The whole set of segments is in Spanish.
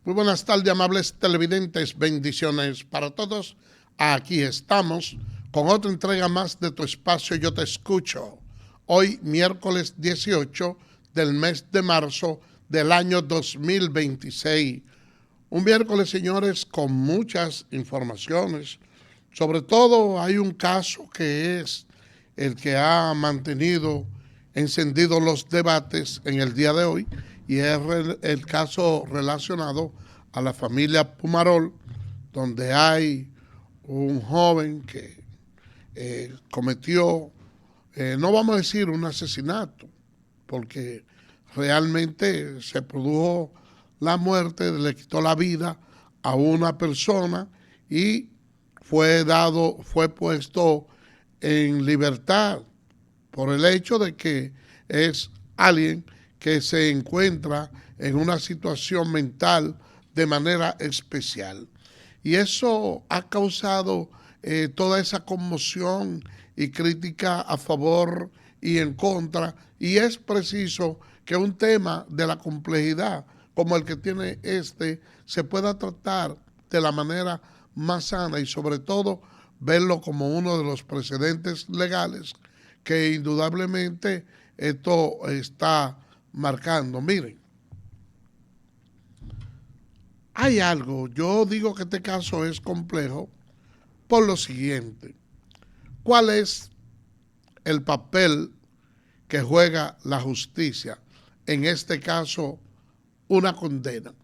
Muy buenas tardes, amables televidentes. Bendiciones para todos. Aquí estamos con otra entrega más de tu espacio Yo Te Escucho. Hoy, miércoles 18 del mes de marzo del año 2026. Un miércoles, señores, con muchas informaciones. Sobre todo hay un caso que es el que ha mantenido encendidos los debates en el día de hoy, y es el caso relacionado a la familia Pumarol, donde hay un joven que cometió, no vamos a decir un asesinato, porque realmente se produjo la muerte, le quitó la vida a una persona y fue puesto en libertad por el hecho de que es alguien que se encuentra en una situación mental de manera especial. Y eso ha causado toda esa conmoción y crítica a favor y en contra, y es preciso que un tema de la complejidad como el que tiene se pueda tratar de la manera más sana y sobre todo verlo como uno de los precedentes legales que indudablemente esto está marcando. Miren, hay algo, yo digo que este caso es complejo por lo siguiente. ¿Cuál es el papel que juega la justicia? En este caso, una condena.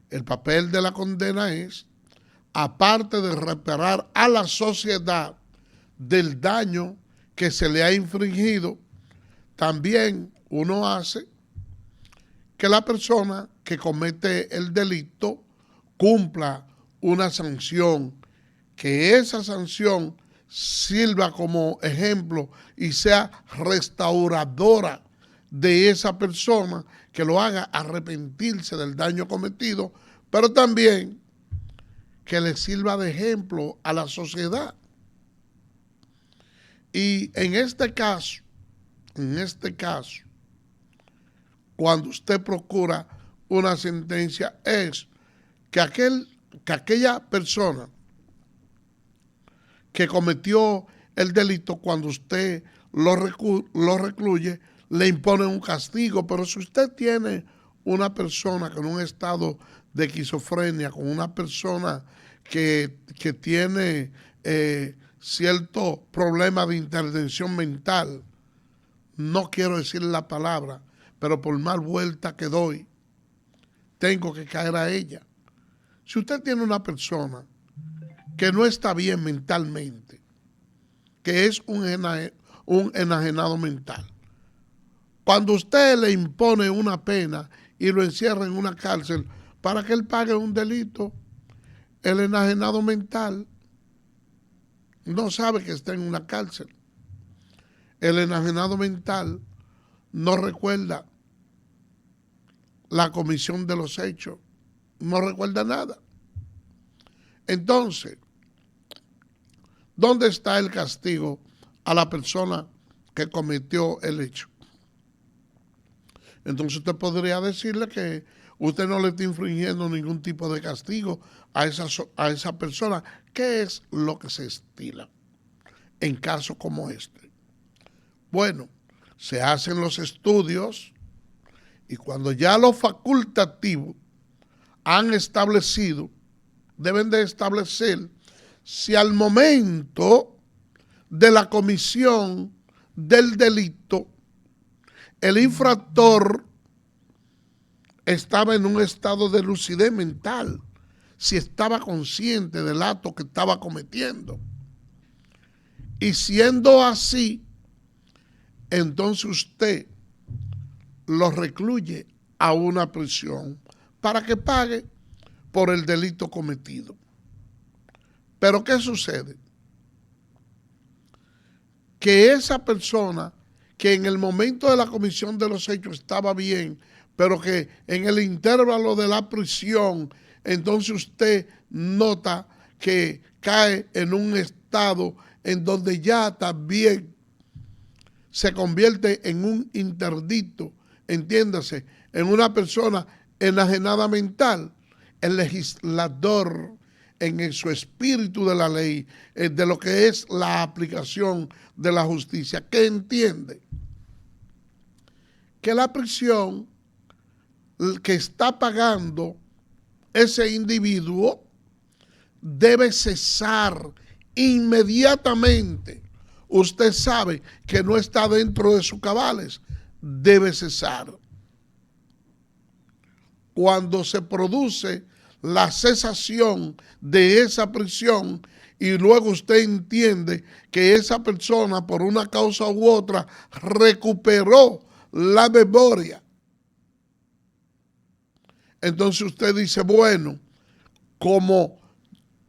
El papel de la condena es, aparte de reparar a la sociedad del daño que se le ha infringido, también uno hace que la persona que comete el delito cumpla una sanción, que esa sanción sirva como ejemplo y sea restauradora de esa persona, que lo haga arrepentirse del daño cometido, pero también que le sirva de ejemplo a la sociedad. Y en este caso, cuando usted procura una sentencia, es que aquella persona que cometió el delito, cuando usted lo recluye, le impone un castigo. Pero si usted tiene una persona con un estado de esquizofrenia, con una persona que tiene cierto problema de intervención mental, no quiero decir la palabra, pero por mal vuelta que doy, tengo que caer a ella. Si usted tiene una persona que no está bien mentalmente, que es un enajenado mental, cuando usted le impone una pena y lo encierra en una cárcel para que él pague un delito, el enajenado mental no sabe que está en una cárcel. El enajenado mental no recuerda la comisión de los hechos, no recuerda nada. Entonces, ¿dónde está el castigo a la persona que cometió el hecho? Entonces usted podría decirle que usted no le está infringiendo ningún tipo de castigo a esa persona. ¿Qué es lo que se estila en casos como este? Bueno, se hacen los estudios y cuando ya los facultativos han establecido, deben de establecer si al momento de la comisión del delito el infractor estaba en un estado de lucidez mental, si estaba consciente del acto que estaba cometiendo. Y siendo así, entonces usted lo recluye a una prisión para que pague por el delito cometido. Pero ¿qué sucede? Que esa persona que en el momento de la comisión de los hechos estaba bien, pero que en el intervalo de la prisión, entonces usted nota que cae en un estado en donde ya también se convierte en un interdicto, entiéndase, en una persona enajenada mental, el legislador en su espíritu de la ley, de lo que es la aplicación de la justicia, ¿qué entiende? Que la prisión que está pagando ese individuo debe cesar inmediatamente. Usted sabe que no está dentro de sus cabales, debe cesar. Cuando se produce la cesación de esa prisión y luego usted entiende que esa persona por una causa u otra recuperó la memoria, entonces usted dice, bueno, como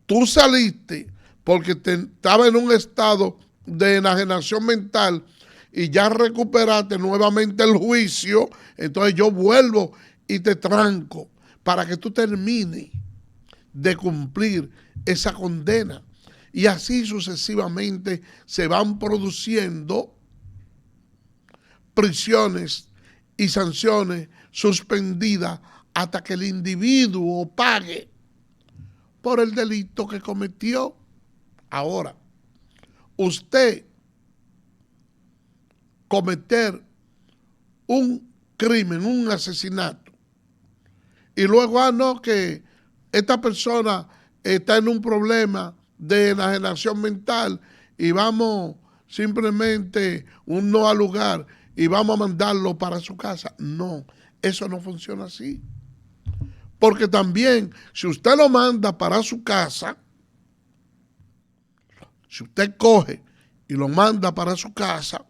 tú saliste porque estaba en un estado de enajenación mental y ya recuperaste nuevamente el juicio, entonces yo vuelvo y te tranco para que tú termines de cumplir esa condena. Y así sucesivamente se van produciendo prisiones y sanciones suspendidas hasta que el individuo pague por el delito que cometió. Ahora, usted cometer un crimen, un asesinato, y luego, no, que esta persona está en un problema de enajenación mental y vamos simplemente un no al lugar y vamos a mandarlo para su casa. No, eso no funciona así. Porque también, si usted lo manda para su casa, si usted coge y lo manda para su casa,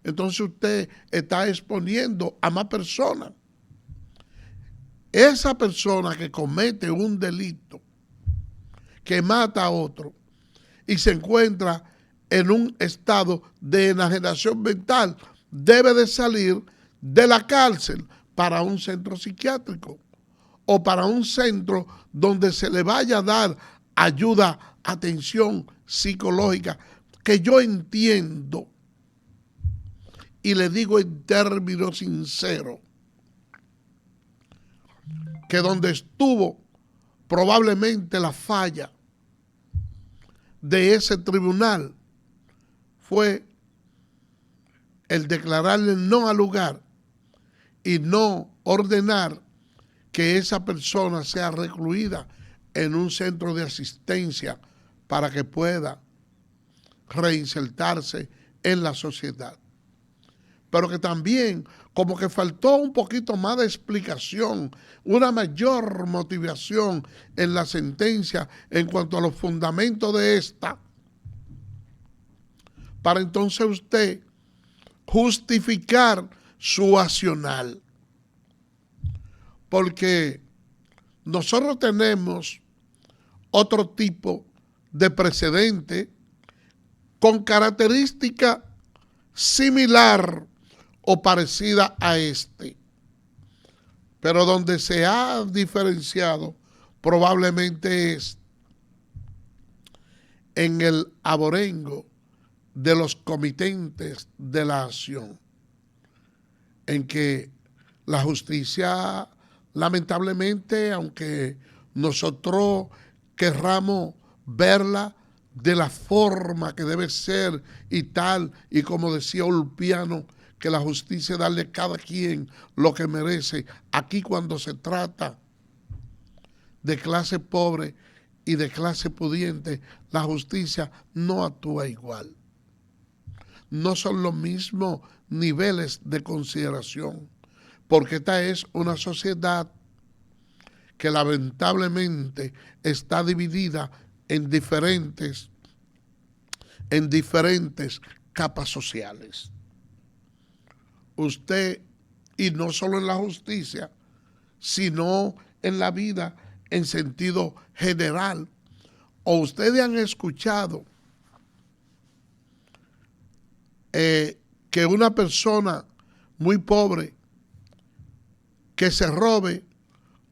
entonces usted está exponiendo a más personas. Esa persona que comete un delito, que mata a otro y se encuentra en un estado de enajenación mental, debe de salir de la cárcel para un centro psiquiátrico o para un centro donde se le vaya a dar ayuda, atención psicológica, que yo entiendo y le digo en términos sinceros, que donde estuvo probablemente la falla de ese tribunal fue el declararle no al lugar y no ordenar que esa persona sea recluida en un centro de asistencia para que pueda reinsertarse en la sociedad. Pero que también como que faltó un poquito más de explicación, una mayor motivación en la sentencia en cuanto a los fundamentos de esta, para entonces usted justificar su accionar. Porque nosotros tenemos otro tipo de precedente con característica similar o parecida a este, pero donde se ha diferenciado probablemente es en el abolengo de los comitentes de la acción, en que la justicia, lamentablemente, aunque nosotros querramos verla de la forma que debe ser y tal, y como decía Ulpiano, que la justicia darle a cada quien lo que merece. Aquí cuando se trata de clase pobre y de clase pudiente, la justicia no actúa igual. No son los mismos niveles de consideración, porque esta es una sociedad que lamentablemente está dividida en diferentes capas sociales. Usted, y no solo en la justicia, sino en la vida en sentido general, o ustedes han escuchado que una persona muy pobre que se robe,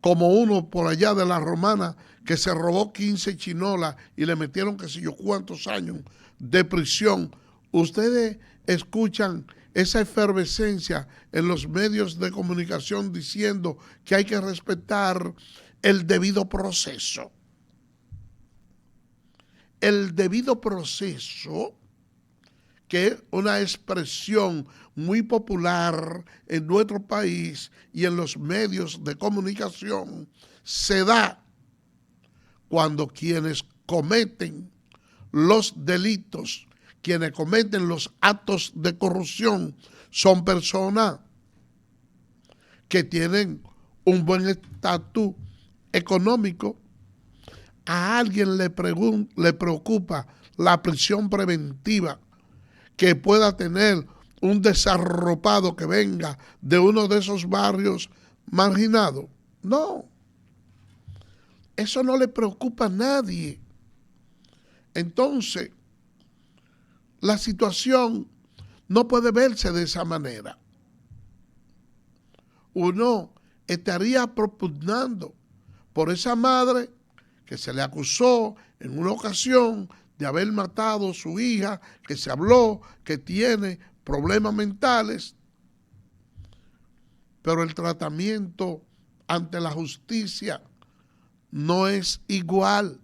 como uno por allá de la Romana, que se robó 15 chinolas y le metieron qué sé yo cuántos años de prisión. Ustedes escuchan esa efervescencia en los medios de comunicación diciendo que hay que respetar el debido proceso. El debido proceso, que es una expresión muy popular en nuestro país y en los medios de comunicación, se da cuando quienes cometen los delitos, quienes cometen los actos de corrupción, son personas que tienen un buen estatus económico. A alguien le preocupa la prisión preventiva que pueda tener un desarropado que venga de uno de esos barrios marginados. No, eso no le preocupa a nadie. Entonces, la situación no puede verse de esa manera. Uno estaría propugnando por esa madre que se le acusó en una ocasión de haber matado a su hija, que se habló que tiene problemas mentales, pero el tratamiento ante la justicia no es igual.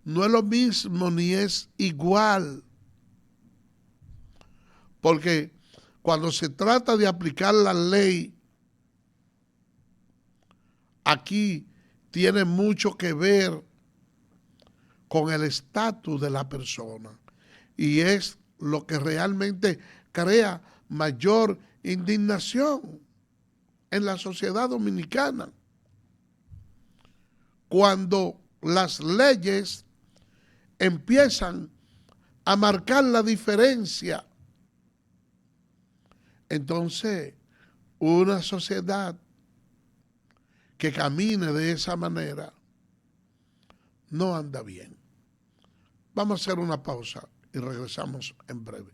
No es lo mismo ni es igual. Porque cuando se trata de aplicar la ley, aquí tiene mucho que ver con el estatus de la persona. Y es lo que realmente crea mayor indignación en la sociedad dominicana. Cuando las leyes empiezan a marcar la diferencia, entonces una sociedad que camine de esa manera no anda bien. Vamos a hacer una pausa y regresamos en breve.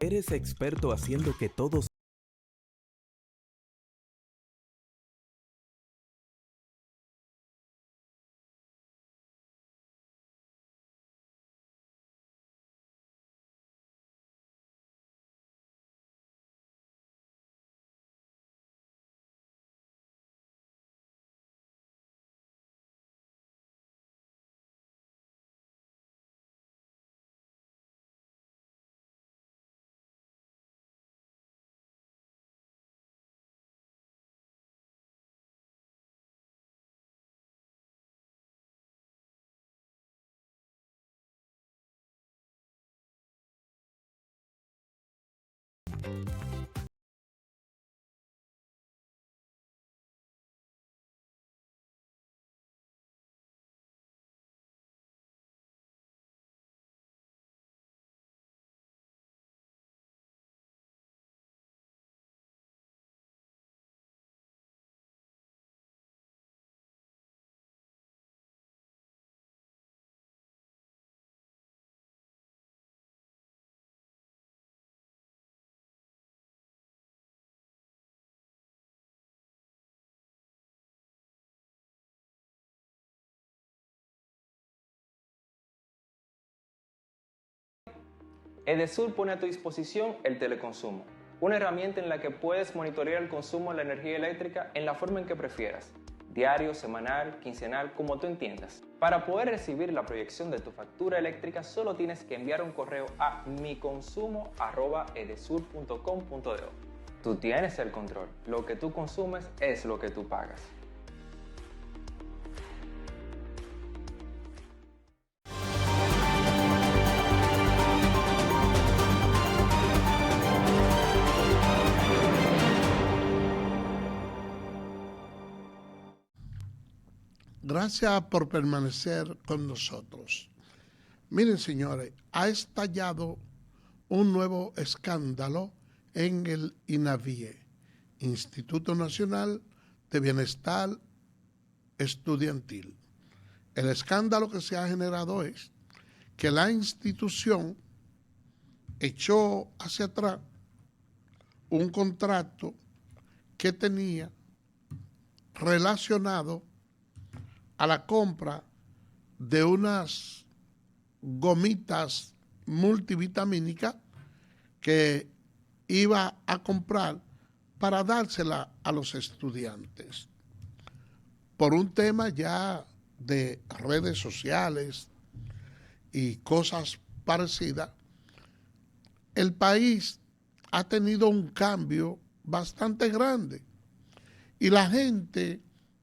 ¿Eres experto haciendo que todos Edesur pone a tu disposición el teleconsumo, una herramienta en la que puedes monitorear el consumo de la energía eléctrica en la forma en que prefieras, diario, semanal, quincenal, como tú entiendas. Para poder recibir la proyección de tu factura eléctrica, solo tienes que enviar un correo a miconsumo@edesur.com.do. Tú tienes el control, lo que tú consumes es lo que tú pagas. Gracias por permanecer con nosotros. Miren, señores, ha estallado un nuevo escándalo en el INAVIE, Instituto Nacional de Bienestar Estudiantil. El escándalo que se ha generado es que la institución echó hacia atrás un contrato que tenía relacionado a la compra de unas gomitas multivitamínicas que iba a comprar para dársela a los estudiantes. Por un tema ya de redes sociales y cosas parecidas, el país ha tenido un cambio bastante grande y la gente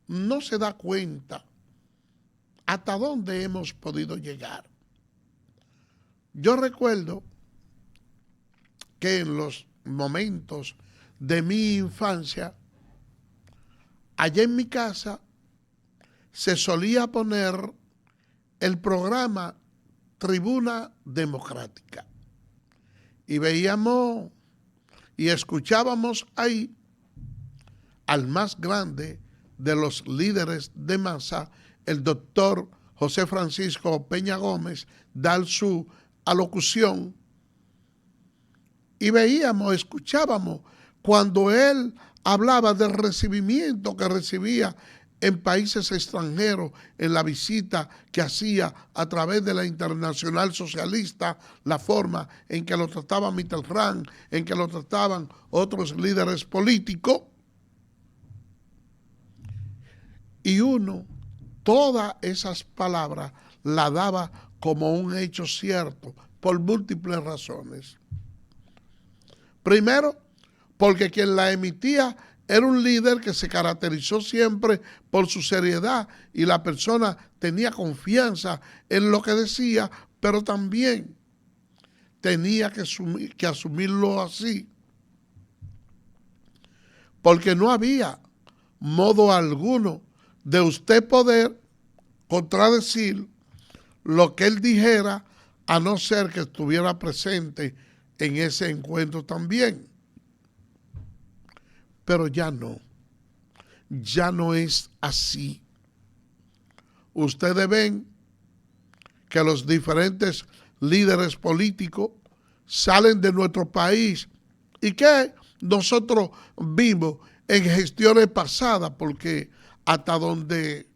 no se da cuenta hasta dónde hemos podido llegar. Yo recuerdo que en los momentos de mi infancia, allá en mi casa, se solía poner el programa Tribuna Democrática. Y veíamos y escuchábamos ahí al más grande de los líderes de masa, el doctor José Francisco Peña Gómez, dar su alocución. Y veíamos, escuchábamos cuando él hablaba del recibimiento que recibía en países extranjeros, en la visita que hacía a través de la Internacional Socialista, la forma en que lo trataba Mitterrand, en que lo trataban otros líderes políticos. Y uno, todas esas palabras las daba como un hecho cierto, por múltiples razones. Primero, porque quien la emitía era un líder que se caracterizó siempre por su seriedad y la persona tenía confianza en lo que decía, pero también tenía que asumirlo así, porque no había modo alguno de usted poder contradecir lo que él dijera, a no ser que estuviera presente en ese encuentro también. Pero ya no es así. Ustedes ven que los diferentes líderes políticos salen de nuestro país y que nosotros vimos en gestiones pasadas, porque hasta donde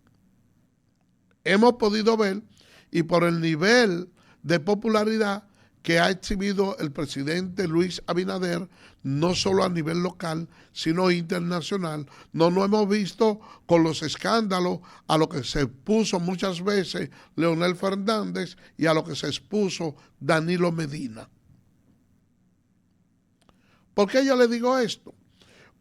hemos podido ver y por el nivel de popularidad que ha exhibido el presidente Luis Abinader, no solo a nivel local, sino internacional, no nos hemos visto con los escándalos a lo que se expuso muchas veces Leonel Fernández y a lo que se expuso Danilo Medina. ¿Por qué yo le digo esto?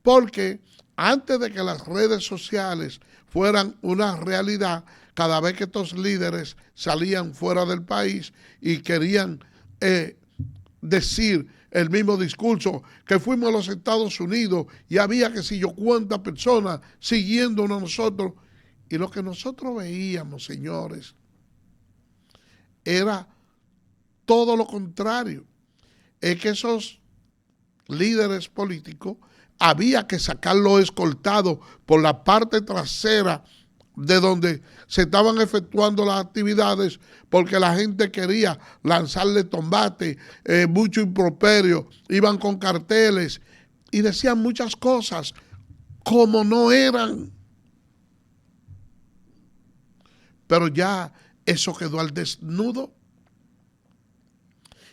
Porque antes de que las redes sociales fueran una realidad, cada vez que estos líderes salían fuera del país y querían decir el mismo discurso, que fuimos a los Estados Unidos y había que si yo cuántas personas siguiéndonos a nosotros, y lo que nosotros veíamos, señores, era todo lo contrario. Es que esos líderes políticos había que sacarlos escoltados por la parte trasera de donde se estaban efectuando las actividades, porque la gente quería lanzarle tomate, mucho improperio, iban con carteles y decían muchas cosas como no eran. Pero ya eso quedó al desnudo.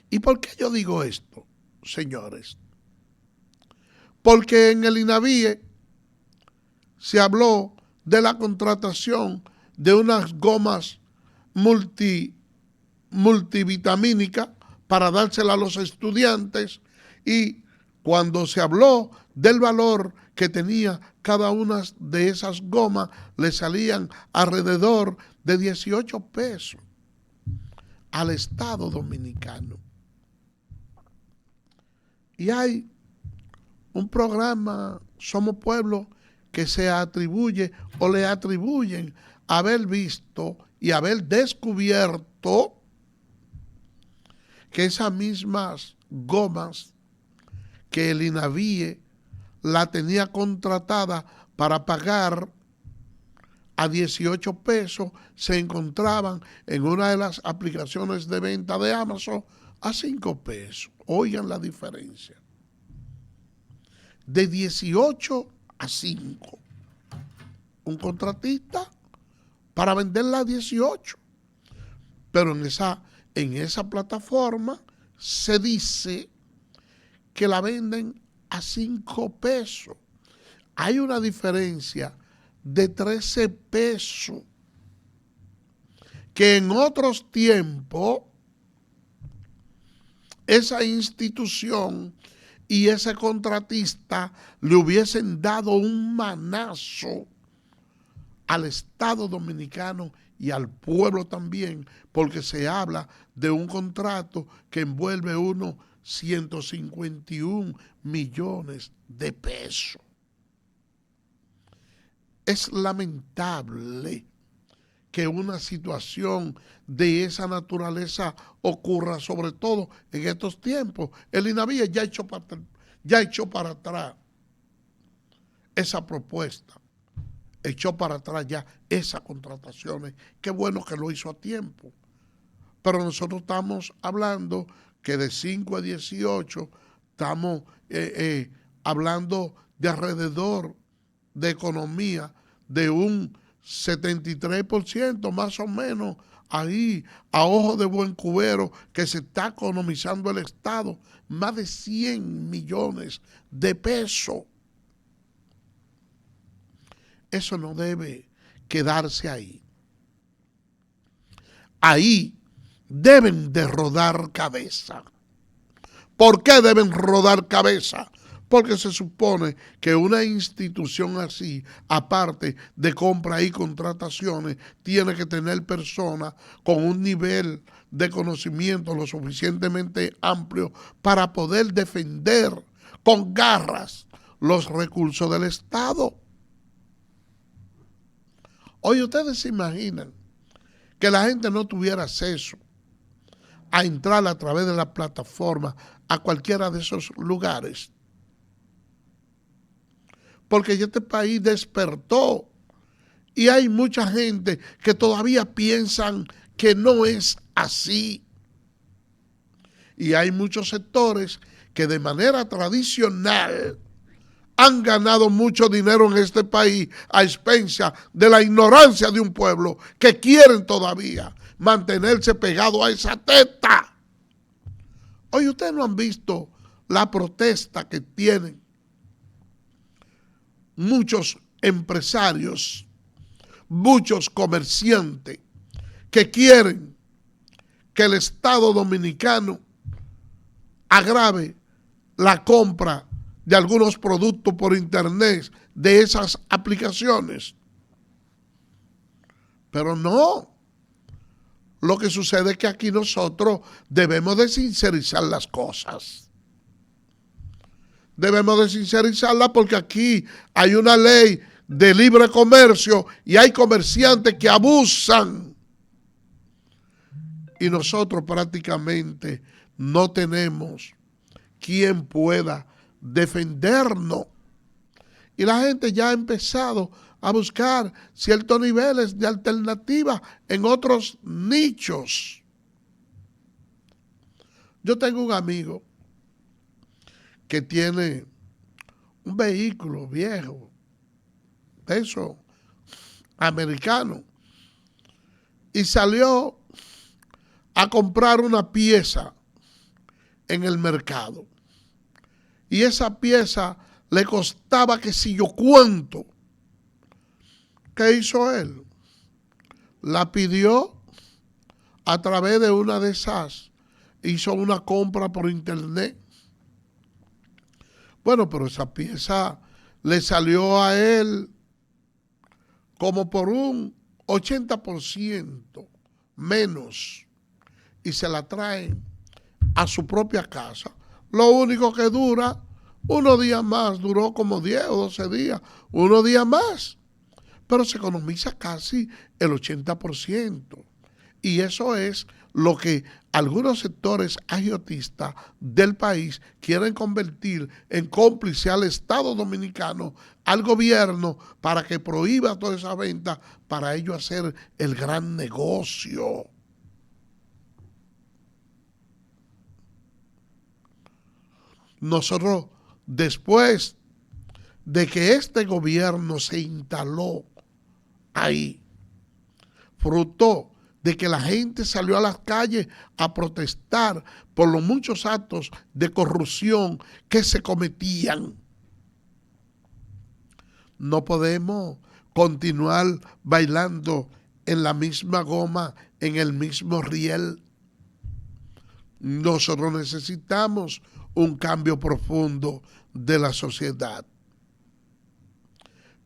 ¿Y por qué yo digo esto, señores? Porque en el INAVIE se habló de la contratación de unas gomas multivitamínicas para dársela a los estudiantes, y cuando se habló del valor que tenía cada una de esas gomas, le salían alrededor de 18 pesos al Estado Dominicano. Y hay un programa, Somos Pueblo, que se atribuye o le atribuyen haber visto y haber descubierto que esas mismas gomas que el INAVIE la tenía contratada para pagar a 18 pesos, se encontraban en una de las aplicaciones de venta de Amazon a 5 pesos. Oigan la diferencia. De 18 a 5. Un contratista para venderla a 18. Pero en esa plataforma se dice que la venden a 5 pesos. Hay una diferencia de 13 pesos que en otros tiempos esa institución y ese contratista le hubiesen dado un manazo al Estado Dominicano y al pueblo también, porque se habla de un contrato que envuelve unos 151 millones de pesos. Es lamentable que una situación de esa naturaleza ocurra, sobre todo en estos tiempos. El INAVIE ya echó para atrás esa propuesta, echó para atrás ya esas contrataciones. Qué bueno que lo hizo a tiempo. Pero nosotros estamos hablando que de 5 a 18 estamos hablando de alrededor de economía de un 73% más o menos, ahí a ojo de buen cubero, que se está economizando el Estado más de 100 millones de pesos. Eso no debe quedarse ahí. Ahí deben de rodar cabeza. ¿Por qué deben rodar cabeza? Porque se supone que una institución así, aparte de compra y contrataciones, tiene que tener personas con un nivel de conocimiento lo suficientemente amplio para poder defender con garras los recursos del Estado. Hoy ustedes se imaginan que la gente no tuviera acceso a entrar a través de la plataforma a cualquiera de esos lugares. Porque ya este país despertó y hay mucha gente que todavía piensan que no es así. Y hay muchos sectores que de manera tradicional han ganado mucho dinero en este país a expensas de la ignorancia de un pueblo que quieren todavía mantenerse pegado a esa teta. Hoy ustedes no han visto la protesta que tienen muchos empresarios, muchos comerciantes que quieren que el Estado Dominicano agrave la compra de algunos productos por internet de esas aplicaciones. Pero no. Lo que sucede es que aquí nosotros debemos de sincerizar las cosas. Debemos de sincerizarla porque aquí hay una ley de libre comercio y hay comerciantes que abusan. Y nosotros prácticamente no tenemos quien pueda defendernos. Y la gente ya ha empezado a buscar ciertos niveles de alternativa en otros nichos. Yo tengo un amigo que tiene un vehículo viejo, de eso, americano, y salió a comprar una pieza en el mercado. Y esa pieza le costaba que si yo cuánto. ¿Qué hizo él? La pidió a través de una de esas, hizo una compra por internet. Bueno, pero esa pieza le salió a él como por un 80% menos y se la traen a su propia casa. Lo único que dura unos días más, duró como 10 o 12 días, unos días más, pero se economiza casi el 80%. Y eso es lo que algunos sectores agiotistas del país quieren convertir en cómplice al Estado Dominicano, al gobierno, para que prohíba toda esa venta, para ellos hacer el gran negocio. Nosotros, después de que este gobierno se instaló ahí, fruto de que la gente salió a las calles a protestar por los muchos actos de corrupción que se cometían. No podemos continuar bailando en la misma goma, en el mismo riel. Nosotros necesitamos un cambio profundo de la sociedad.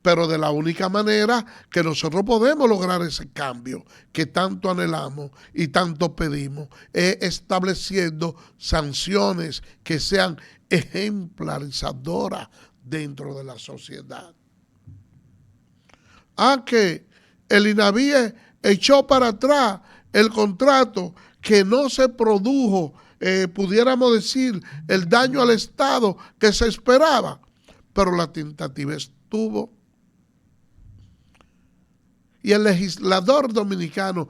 Pero de la única manera que nosotros podemos lograr ese cambio que tanto anhelamos y tanto pedimos es estableciendo sanciones que sean ejemplarizadoras dentro de la sociedad. Que el INAVIE echó para atrás el contrato, que no se produjo, pudiéramos decir, el daño al Estado que se esperaba, pero la tentativa estuvo. Y el legislador dominicano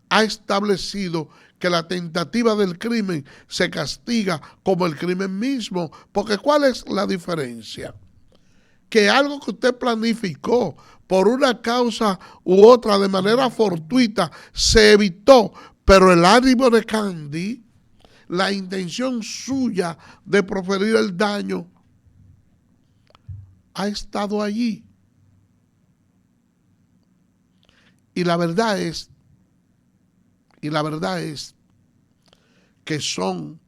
ha establecido que la tentativa del crimen se castiga como el crimen mismo, porque ¿cuál es la diferencia? Que algo que usted planificó por una causa u otra de manera fortuita se evitó, pero el ánimo de Candy, la intención suya de proferir el daño, ha estado allí. Y la verdad es que son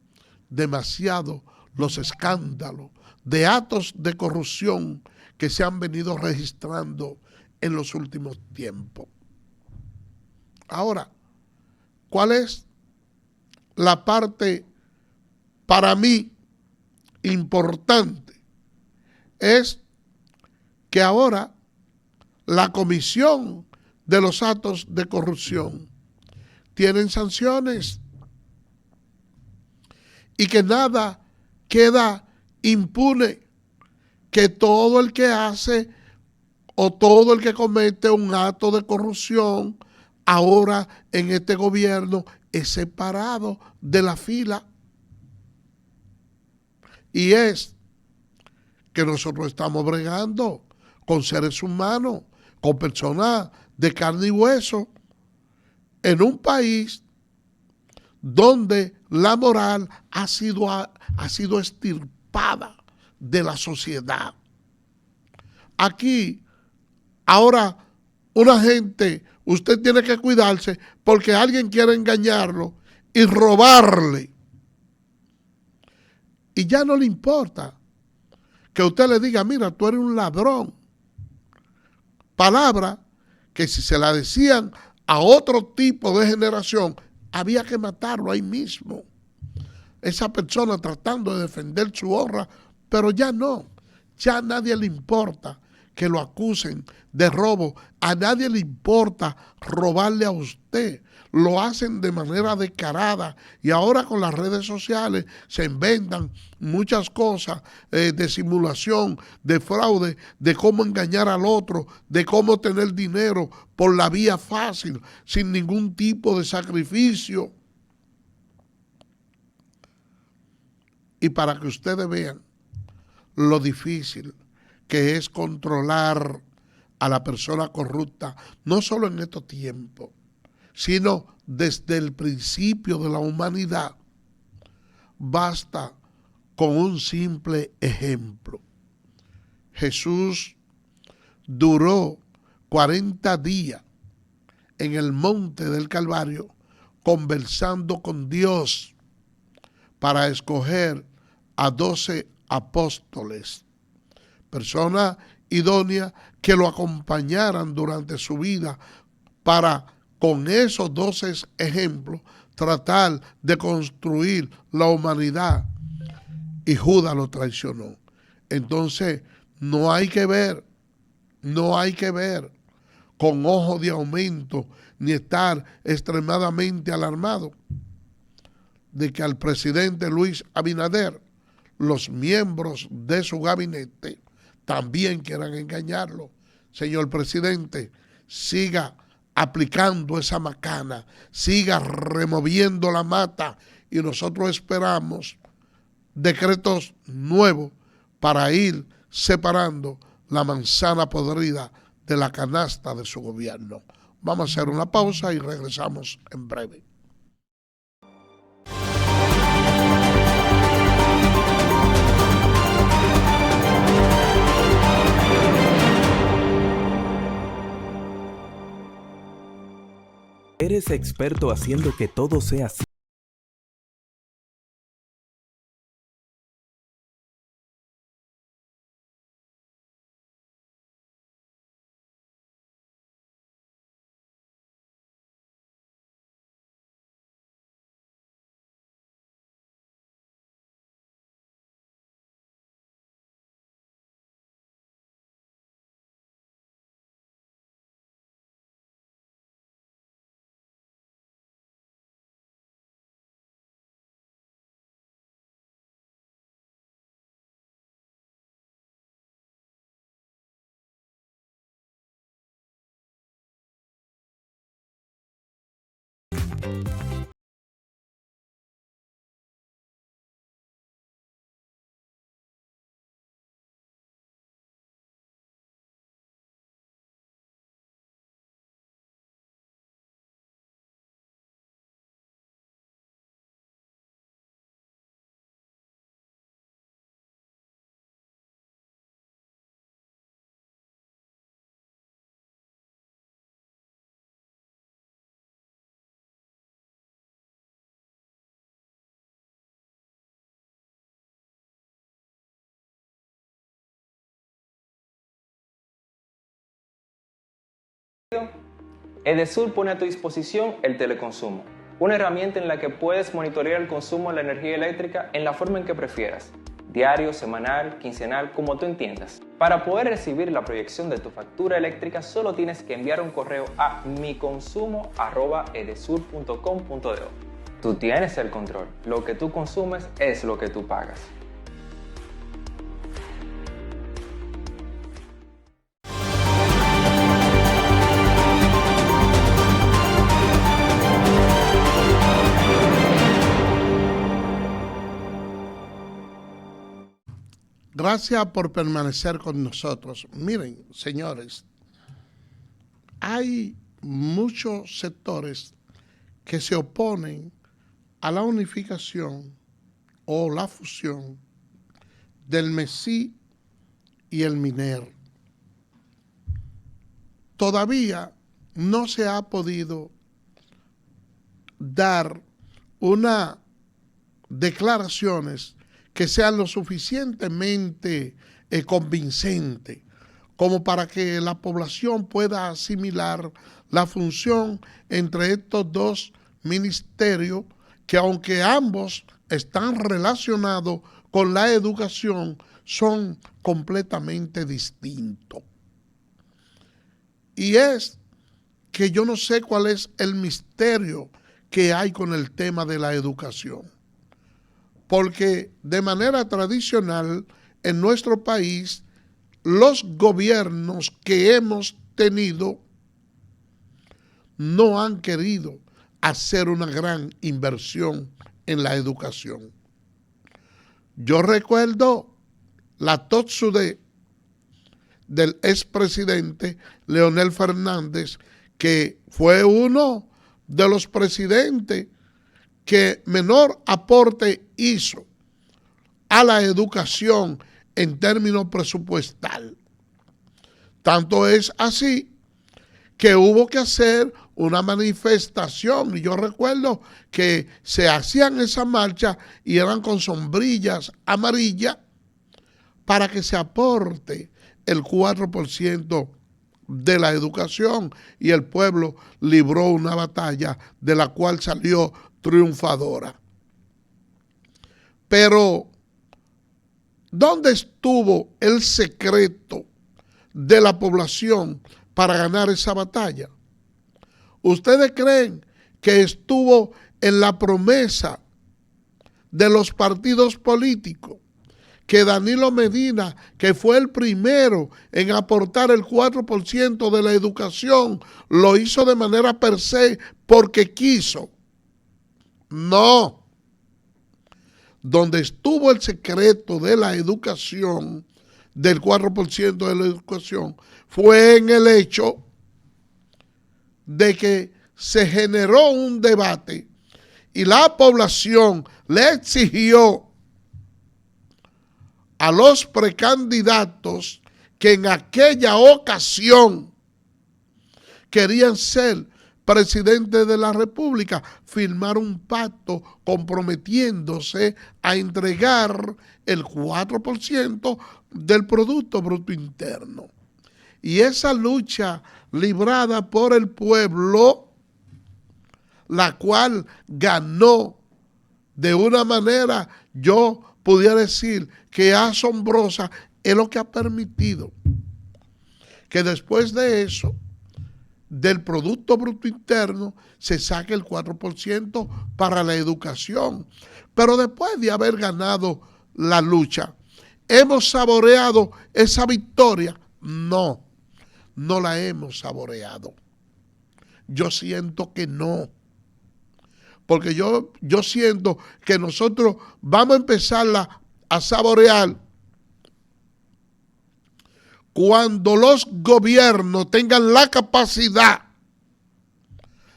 demasiados los escándalos de actos de corrupción que se han venido registrando en los últimos tiempos. Ahora, ¿cuál es la parte para mí importante? Es que ahora la comisión de los actos de corrupción tienen sanciones y que nada queda impune, que todo el que hace o todo el que comete un acto de corrupción ahora en este gobierno es separado de la fila. Y es que nosotros estamos bregando con seres humanos, con personas de carne y hueso, en un país donde la moral ha sido extirpada de la sociedad. Aquí, ahora, una gente, usted tiene que cuidarse porque alguien quiere engañarlo y robarle. Y ya no le importa que usted le diga, mira, tú eres un ladrón. Palabra que si se la decían a otro tipo de generación, había que matarlo ahí mismo. Esa persona tratando de defender su honra, pero ya no. Ya a nadie le importa que lo acusen de robo. A nadie le importa robarle a usted. Lo hacen de manera descarada y ahora con las redes sociales se inventan muchas cosas de simulación, de fraude, de cómo engañar al otro, de cómo tener dinero por la vía fácil, sin ningún tipo de sacrificio. Y para que ustedes vean lo difícil que es controlar a la persona corrupta, no solo en estos tiempos, sino desde el principio de la humanidad, basta con un simple ejemplo. Jesús duró 40 días en el monte del Calvario conversando con Dios para escoger a 12 apóstoles, personas idóneas que lo acompañaran durante su vida para, con esos 12 ejemplos, tratar de construir la humanidad. Y Judas lo traicionó. Entonces, no hay que ver con ojo de aumento ni estar extremadamente alarmado de que al presidente Luis Abinader, los miembros de su gabinete también quieran engañarlo. Señor presidente, siga aplicando esa macana, siga removiendo la mata y nosotros esperamos decretos nuevos para ir separando la manzana podrida de la canasta de su gobierno. Vamos a hacer una pausa y regresamos en breve. ¿Eres experto haciendo que todo sea así? Edesur pone a tu disposición el teleconsumo, una herramienta en la que puedes monitorear el consumo de la energía eléctrica en la forma en que prefieras, diario, semanal, quincenal, como tú entiendas. Para poder recibir la proyección de tu factura eléctrica solo tienes que enviar un correo a miconsumo@edesur.com.do. Tú tienes el control, lo que tú consumes es lo que tú pagas. Gracias por permanecer con nosotros. Miren, señores, hay muchos sectores que se oponen a la unificación o la fusión del MESI y el MINER. Todavía no se ha podido dar unas declaraciones que sean lo suficientemente convincentes como para que la población pueda asimilar la función entre estos dos ministerios que, aunque ambos están relacionados con la educación, son completamente distintos. Y es que yo no sé cuál es el misterio que hay con el tema de la educación. Porque de manera tradicional en nuestro país los gobiernos que hemos tenido no han querido hacer una gran inversión en la educación. Yo recuerdo la TOTSUDE del expresidente Leonel Fernández, que fue uno de los presidentes que menor aporte hizo a la educación en términos presupuestal. Tanto es así que hubo que hacer una manifestación, y yo recuerdo que se hacían esa marcha y eran con sombrillas amarillas para que se aporte el 4% de la educación, y el pueblo libró una batalla de la cual salió triunfadora. Pero, ¿dónde estuvo el secreto de la población para ganar esa batalla? ¿Ustedes creen que estuvo en la promesa de los partidos políticos? Que Danilo Medina, que fue el primero en aportar el 4% de la educación, lo hizo de manera per se porque quiso. No. Donde estuvo el secreto de la educación del 4% de la educación fue en el hecho de que se generó un debate y la población le exigió a los precandidatos que en aquella ocasión querían ser presidente de la República, firmar un pacto comprometiéndose a entregar el 4% del Producto Bruto Interno. Y esa lucha librada por el pueblo, la cual ganó de una manera, yo pudiera decir que asombrosa, es lo que ha permitido que después de eso, del Producto Bruto Interno, se saque el 4% para la educación. Pero después de haber ganado la lucha, ¿hemos saboreado esa victoria? No, no la hemos saboreado. Yo siento que no. Porque yo siento que nosotros vamos a empezarla a saborear cuando los gobiernos tengan la capacidad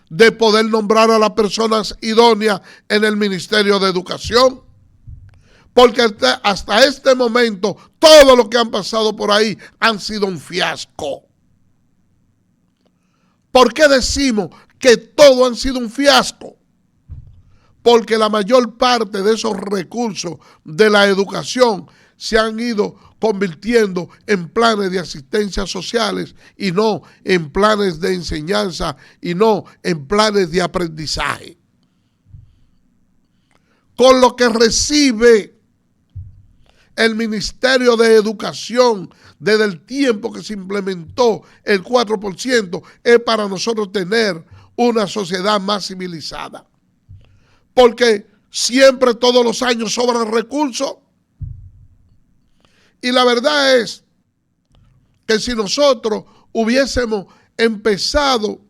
de poder nombrar a las personas idóneas en el Ministerio de Educación. Porque hasta este momento, todo lo que han pasado por ahí han sido un fiasco. ¿Por qué decimos que todo han sido un fiasco? Porque la mayor parte de esos recursos de la educación se han ido convirtiendo en planes de asistencia sociales y no en planes de enseñanza y no en planes de aprendizaje. Con lo que recibe el Ministerio de Educación desde el tiempo que se implementó el 4% es para nosotros tener una sociedad más civilizada. Porque siempre, todos los años, sobran recursos. Y la verdad es que si nosotros hubiésemos empezado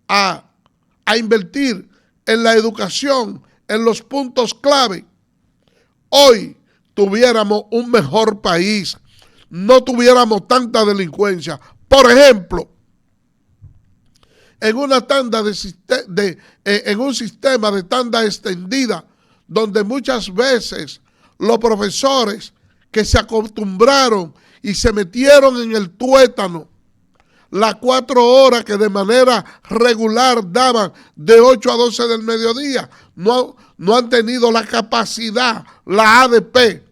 a invertir en la educación, en los puntos clave, hoy tuviéramos un mejor país, no tuviéramos tanta delincuencia. Por ejemplo, en una tanda en un sistema de tanda extendida, donde muchas veces los profesores que se acostumbraron y se metieron en el tuétano las 4 horas que de manera regular daban de 8 a 12 del mediodía, no han tenido la capacidad, la ADP,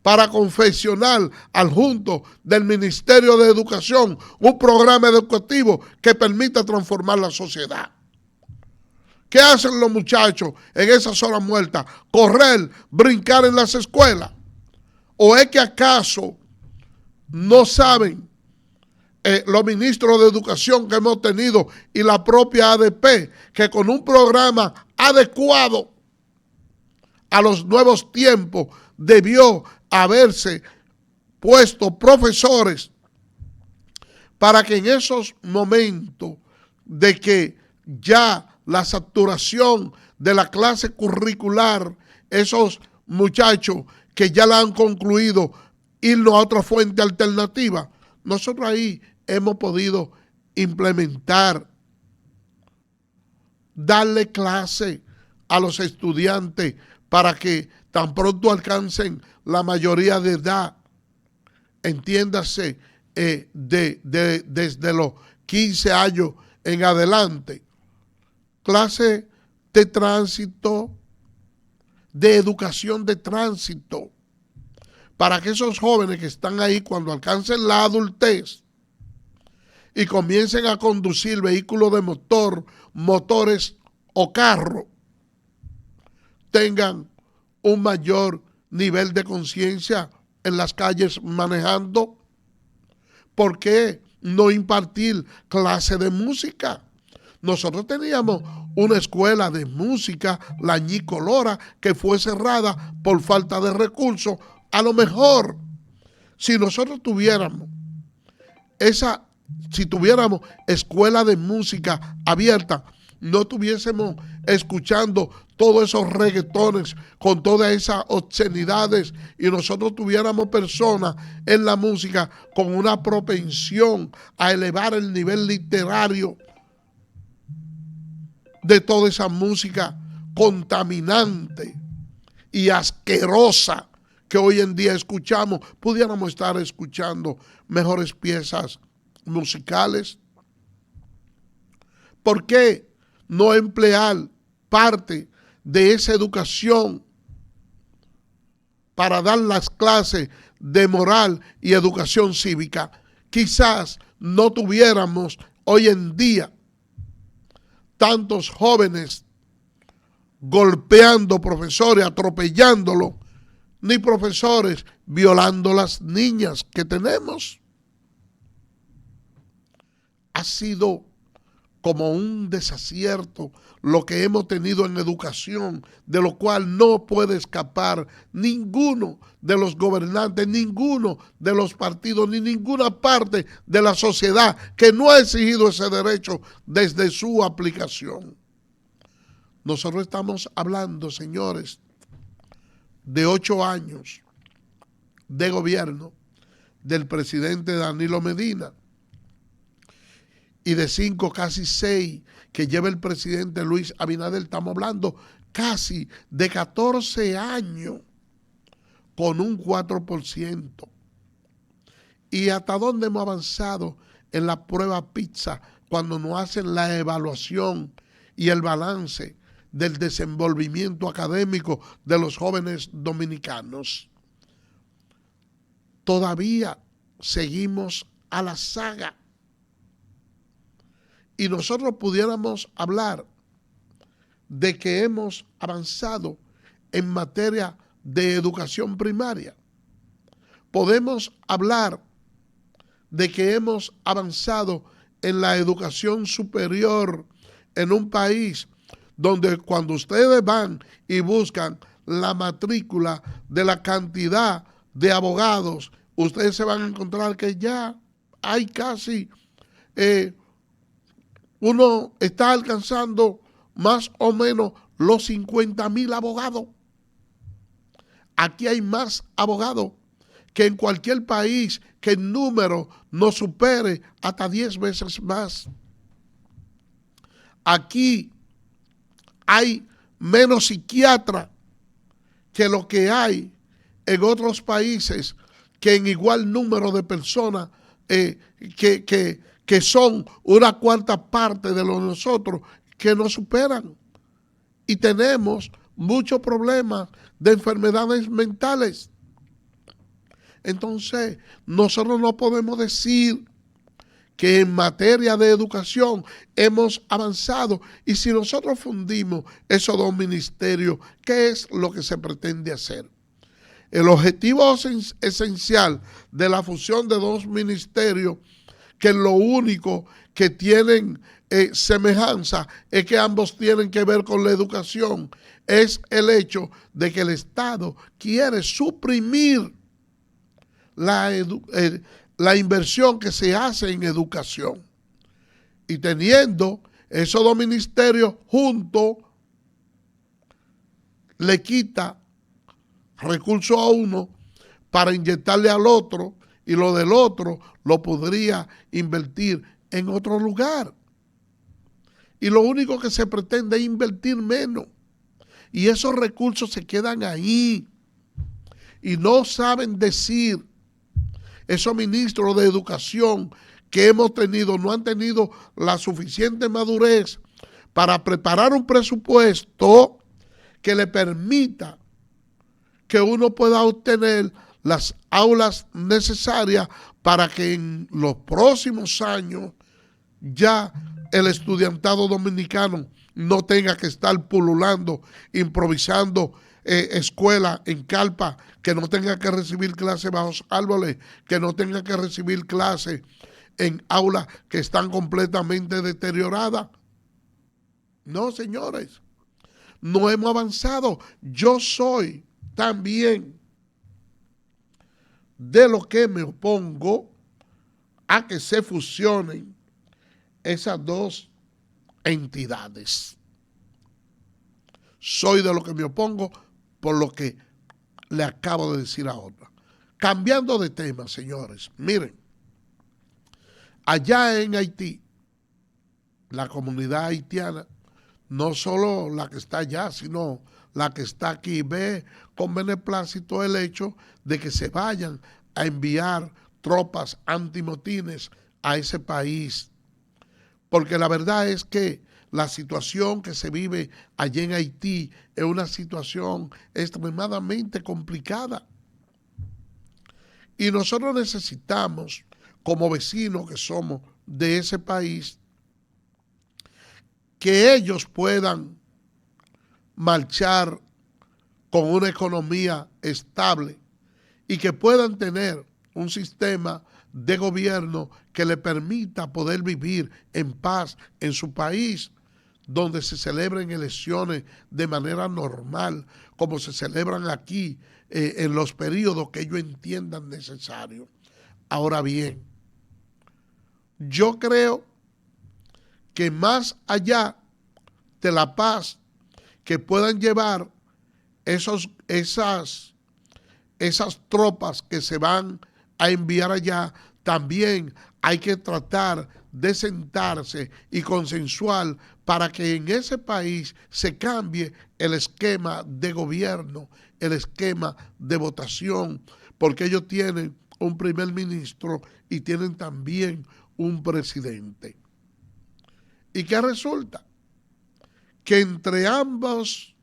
para confeccionar al junto del Ministerio de Educación un programa educativo que permita transformar la sociedad. ¿Qué hacen los muchachos en esas horas muertas? Correr, brincar en las escuelas. ¿O es que acaso no saben los ministros de educación que hemos tenido y la propia ADP que con un programa adecuado a los nuevos tiempos debió haberse puesto profesores para que en esos momentos de que ya la saturación de la clase curricular, esos muchachos que ya la han concluido, irnos a otra fuente alternativa? Nosotros ahí hemos podido implementar, darle clase a los estudiantes para que tan pronto alcancen la mayoría de edad, entiéndase, desde los 15 años en adelante, clase de tránsito, de educación de tránsito, para que esos jóvenes que están ahí cuando alcancen la adultez y comiencen a conducir vehículos de motor, motores o carro, tengan un mayor nivel de conciencia en las calles manejando. ¿Por qué no impartir clase de música? Nosotros teníamos una escuela de música, la Ñico Lora, que fue cerrada por falta de recursos. A lo mejor, si nosotros tuviéramos escuela de música abierta, no estuviésemos escuchando todos esos reggaetones con todas esas obscenidades y nosotros tuviéramos personas en la música con una propensión a elevar el nivel literario de toda esa música contaminante y asquerosa que hoy en día escuchamos, pudiéramos estar escuchando mejores piezas musicales. ¿Por qué no emplear parte de esa educación para dar las clases de moral y educación cívica? Quizás no tuviéramos hoy en día tantos jóvenes golpeando profesores, atropellándolos, ni profesores violando las niñas que tenemos. Ha sido como un desacierto lo que hemos tenido en educación, de lo cual no puede escapar ninguno de los gobernantes, ninguno de los partidos, ni ninguna parte de la sociedad que no ha exigido ese derecho desde su aplicación. Nosotros estamos hablando, señores, de 8 años de gobierno del presidente Danilo Medina y de 5, casi 6 que lleva el presidente Luis Abinader. Estamos hablando casi de 14 años con un 4%. ¿Y hasta dónde hemos avanzado en la prueba PISA cuando nos hacen la evaluación y el balance del desenvolvimiento académico de los jóvenes dominicanos? Todavía seguimos a la saga. Y nosotros pudiéramos hablar de que hemos avanzado en materia de educación primaria. Podemos hablar de que hemos avanzado en la educación superior en un país donde cuando ustedes van y buscan la matrícula de la cantidad de abogados, ustedes se van a encontrar que ya hay casi, uno está alcanzando más o menos los 50,000 abogados. Aquí hay más abogados que en cualquier país que el número no supere hasta 10 veces más. Aquí hay menos psiquiatras que lo que hay en otros países que en igual número de personas que son una cuarta parte de los nosotros que nos superan. Y tenemos muchos problemas de enfermedades mentales. Entonces, nosotros no podemos decir que en materia de educación hemos avanzado. Y si nosotros fundimos esos dos ministerios, ¿qué es lo que se pretende hacer? El objetivo esencial de la fusión de dos ministerios, que lo único que tienen semejanza es que ambos tienen que ver con la educación, es el hecho de que el Estado quiere suprimir la inversión que se hace en educación. Y teniendo esos dos ministerios juntos, le quita recursos a uno para inyectarle al otro, y lo del otro lo podría invertir en otro lugar. Y lo único que se pretende es invertir menos. Y esos recursos se quedan ahí. Y no saben decir, esos ministros de educación que hemos tenido, no han tenido la suficiente madurez para preparar un presupuesto que le permita que uno pueda obtener las aulas necesarias para que en los próximos años ya el estudiantado dominicano no tenga que estar pululando, improvisando escuela en carpa, que no tenga que recibir clases bajo árboles, que no tenga que recibir clases en aulas que están completamente deterioradas. No, señores, no hemos avanzado. Yo soy también de lo que me opongo a que se fusionen esas dos entidades. Soy de lo que me opongo por lo que le acabo de decir ahora. Cambiando de tema, señores, miren, allá en Haití, la comunidad haitiana, no solo la que está allá, sino la que está aquí, ve con beneplácito el hecho de que se vayan a enviar tropas antimotines a ese país. Porque la verdad es que la situación que se vive allí en Haití es una situación extremadamente complicada. Y nosotros necesitamos, como vecinos que somos de ese país, que ellos puedan marchar con una economía estable y que puedan tener un sistema de gobierno que le permita poder vivir en paz en su país, donde se celebren elecciones de manera normal, como se celebran aquí, en los periodos que ellos entiendan necesarios. Ahora bien, yo creo que más allá de la paz que puedan llevar esas tropas que se van a enviar allá, también hay que tratar de sentarse y consensuar para que en ese país se cambie el esquema de gobierno, el esquema de votación, porque ellos tienen un primer ministro y tienen también un presidente. ¿Y qué resulta? Que entre ambos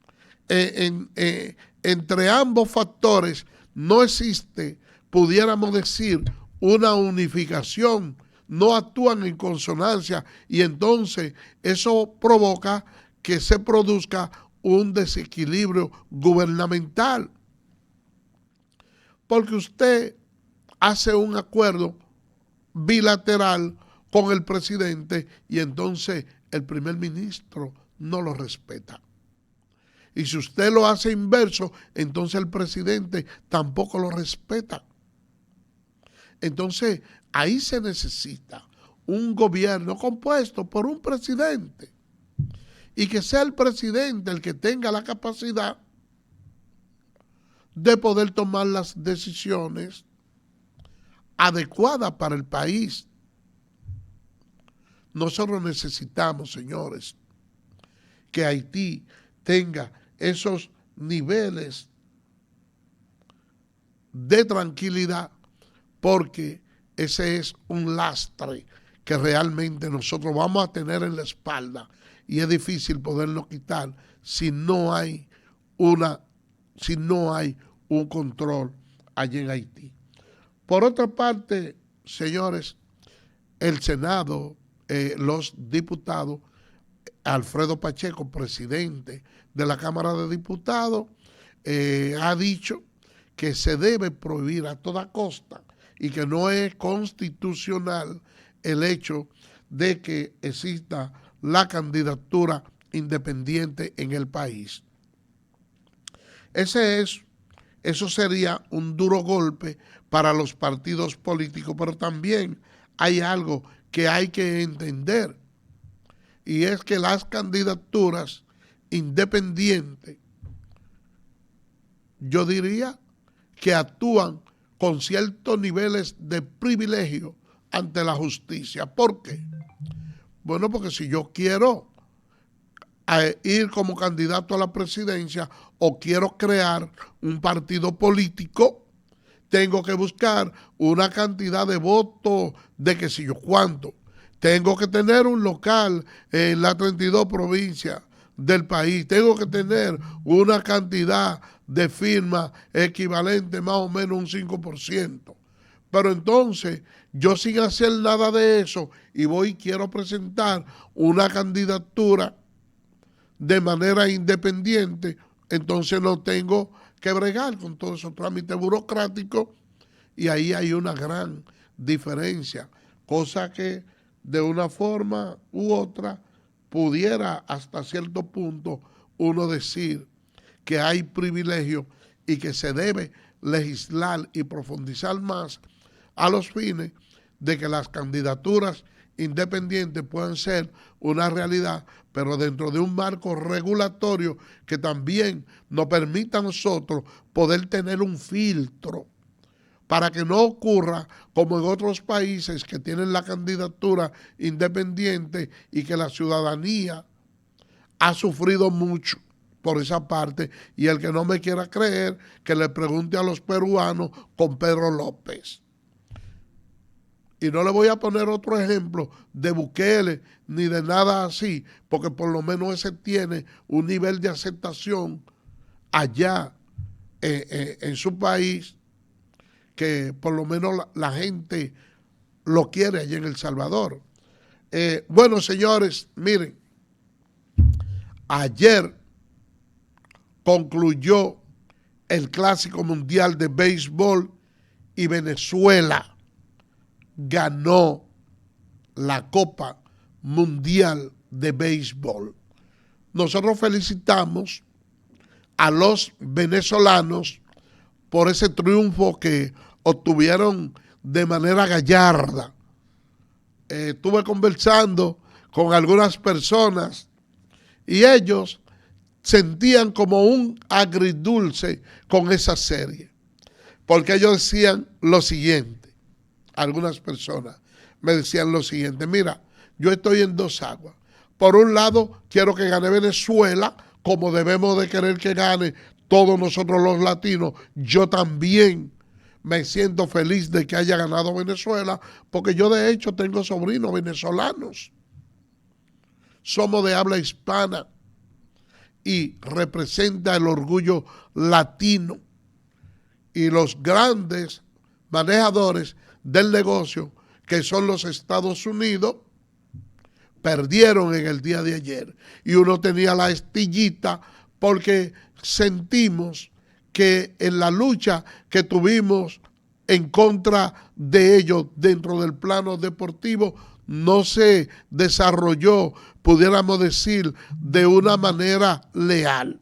factores no existe, pudiéramos decir, una unificación, no actúan en consonancia y entonces eso provoca que se produzca un desequilibrio gubernamental. Porque usted hace un acuerdo bilateral con el presidente y entonces el primer ministro no lo respeta. Y si usted lo hace inverso, entonces el presidente tampoco lo respeta. Entonces, ahí se necesita un gobierno compuesto por un presidente y que sea el presidente el que tenga la capacidad de poder tomar las decisiones adecuadas para el país. Nosotros necesitamos, señores, que Haití tenga esos niveles de tranquilidad, porque ese es un lastre que realmente nosotros vamos a tener en la espalda y es difícil poderlo quitar si no hay un control allí en Haití. Por otra parte, señores, el Senado, los diputados, Alfredo Pacheco, presidente de la Cámara de Diputados, ha dicho que se debe prohibir a toda costa y que no es constitucional el hecho de que exista la candidatura independiente en el país. Eso sería un duro golpe para los partidos políticos, pero también hay algo que hay que entender, y es que las candidaturas independientes, yo diría que actúan con ciertos niveles de privilegio ante la justicia. ¿Por qué? Bueno, porque si yo quiero ir como candidato a la presidencia o quiero crear un partido político, tengo que buscar una cantidad de votos de que si yo cuánto. Tengo que tener un local en las 32 provincias del país. Tengo que tener una cantidad de firmas equivalente más o menos un 5%. Pero entonces, yo sin hacer nada de eso y voy y quiero presentar una candidatura de manera independiente, entonces no tengo que bregar con todos esos trámites burocráticos y ahí hay una gran diferencia, cosa que de una forma u otra pudiera hasta cierto punto uno decir que hay privilegio y que se debe legislar y profundizar más a los fines de que las candidaturas independientes puedan ser una realidad, pero dentro de un marco regulatorio que también nos permita a nosotros poder tener un filtro para que no ocurra como en otros países que tienen la candidatura independiente y que la ciudadanía ha sufrido mucho por esa parte, y el que no me quiera creer, que le pregunte a los peruanos con Pedro López. Y no le voy a poner otro ejemplo de Bukele ni de nada así, porque por lo menos ese tiene un nivel de aceptación allá en su país, que por lo menos la gente lo quiere allá en El Salvador. Bueno, señores, miren, ayer concluyó el Clásico Mundial de Béisbol y Venezuela ganó la Copa Mundial de Béisbol. Nosotros felicitamos a los venezolanos por ese triunfo que obtuvieron de manera gallarda. Estuve conversando con algunas personas y ellos sentían como un agridulce con esa serie, porque ellos decían lo siguiente, algunas personas me decían lo siguiente: mira, yo estoy en dos aguas. Por un lado, quiero que gane Venezuela, como debemos de querer que gane todos nosotros los latinos. Yo también me siento feliz de que haya ganado Venezuela, porque yo de hecho tengo sobrinos venezolanos. Somos de habla hispana y representa el orgullo latino. Y los grandes manejadores del negocio, que son los Estados Unidos, perdieron en el día de ayer. Y uno tenía la estillita porque sentimos que en la lucha que tuvimos en contra de ellos dentro del plano deportivo no se desarrolló, pudiéramos decir, de una manera leal.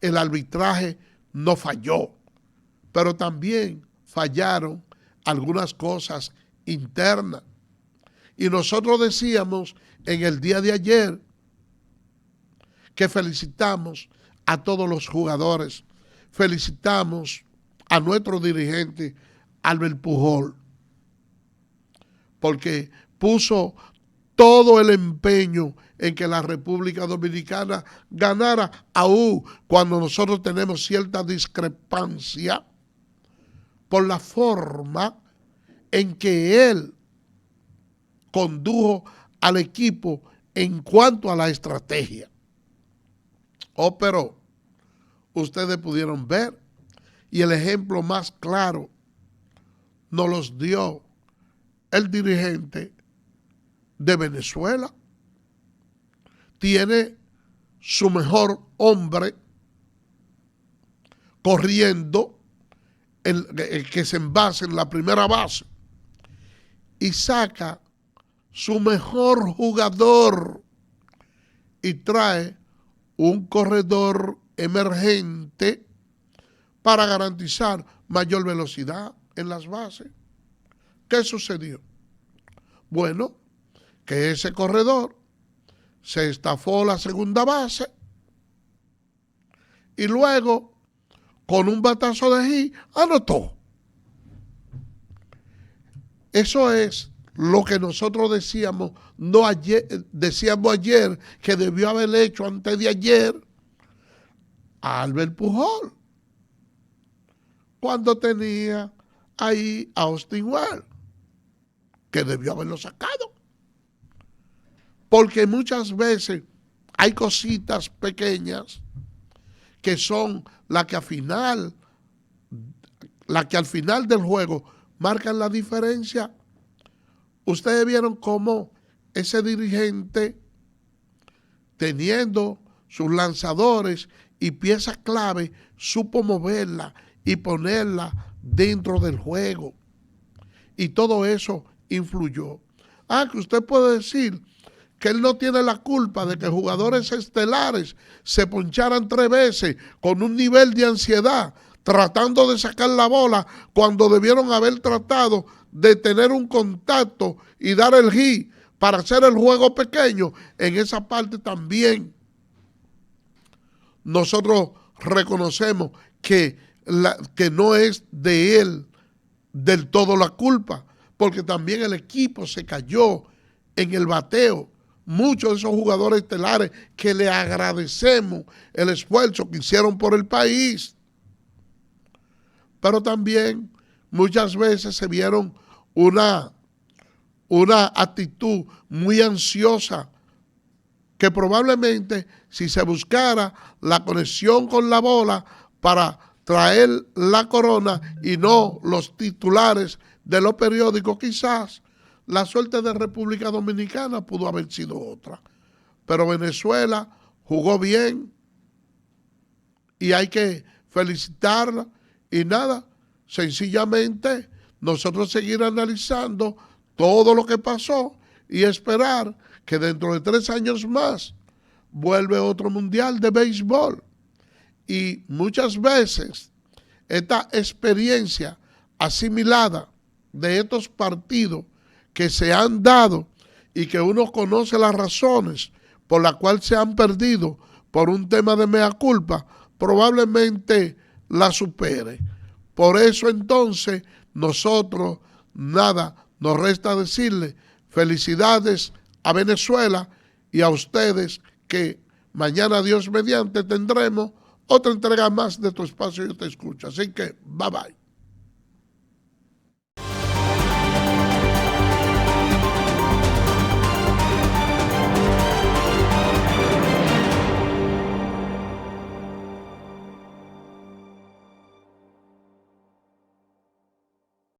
El arbitraje no falló, pero también fallaron algunas cosas internas. Y nosotros decíamos en el día de ayer que felicitamos a todos los jugadores, felicitamos a nuestro dirigente Albert Pujol, porque puso todo el empeño en que la República Dominicana ganara, aún cuando nosotros tenemos cierta discrepancia por la forma en que él condujo al equipo en cuanto a la estrategia. Oh, pero ustedes pudieron ver, y el ejemplo más claro nos los dio el dirigente de Venezuela. Tiene su mejor hombre corriendo, el que se envase en la primera base, y saca su mejor jugador y trae un corredor emergente para garantizar mayor velocidad en las bases. ¿Qué sucedió? Bueno, que ese corredor se estafó la segunda base y luego, con un batazo de hit, anotó. Eso es lo que nosotros decíamos, decíamos ayer que debió haber hecho antes de ayer a Albert Pujol, cuando tenía ahí a Austin Wells, que debió haberlo sacado. Porque muchas veces hay cositas pequeñas que son las que al final del juego marcan la diferencia. Ustedes vieron cómo ese dirigente, teniendo sus lanzadores y piezas clave, supo moverla y ponerla dentro del juego. Y todo eso influyó. Que usted puede decir que él no tiene la culpa de que jugadores estelares se poncharan 3 veces con un nivel de ansiedad, tratando de sacar la bola cuando debieron haber tratado de tener un contacto y dar el hit para hacer el juego pequeño, en esa parte también nosotros reconocemos que no es de él del todo la culpa, porque también el equipo se cayó en el bateo. Muchos de esos jugadores estelares que le agradecemos el esfuerzo que hicieron por el país. Pero también muchas veces se vieron una actitud muy ansiosa, que probablemente si se buscara la conexión con la bola para traer la corona y no los titulares de los periódicos, quizás la suerte de República Dominicana pudo haber sido otra. Pero Venezuela jugó bien y hay que felicitarla. Y nada, sencillamente nosotros seguir analizando todo lo que pasó y esperar que dentro de 3 años más vuelve otro mundial de béisbol. Y muchas veces esta experiencia asimilada de estos partidos que se han dado y que uno conoce las razones por las cuales se han perdido por un tema de mea culpa, probablemente la supere. Por eso entonces nosotros, nada, nos resta decirle felicidades a Venezuela y a ustedes, que mañana, Dios mediante, tendremos otra entrega más de tu espacio Yo Te Escucho. Así que, bye bye.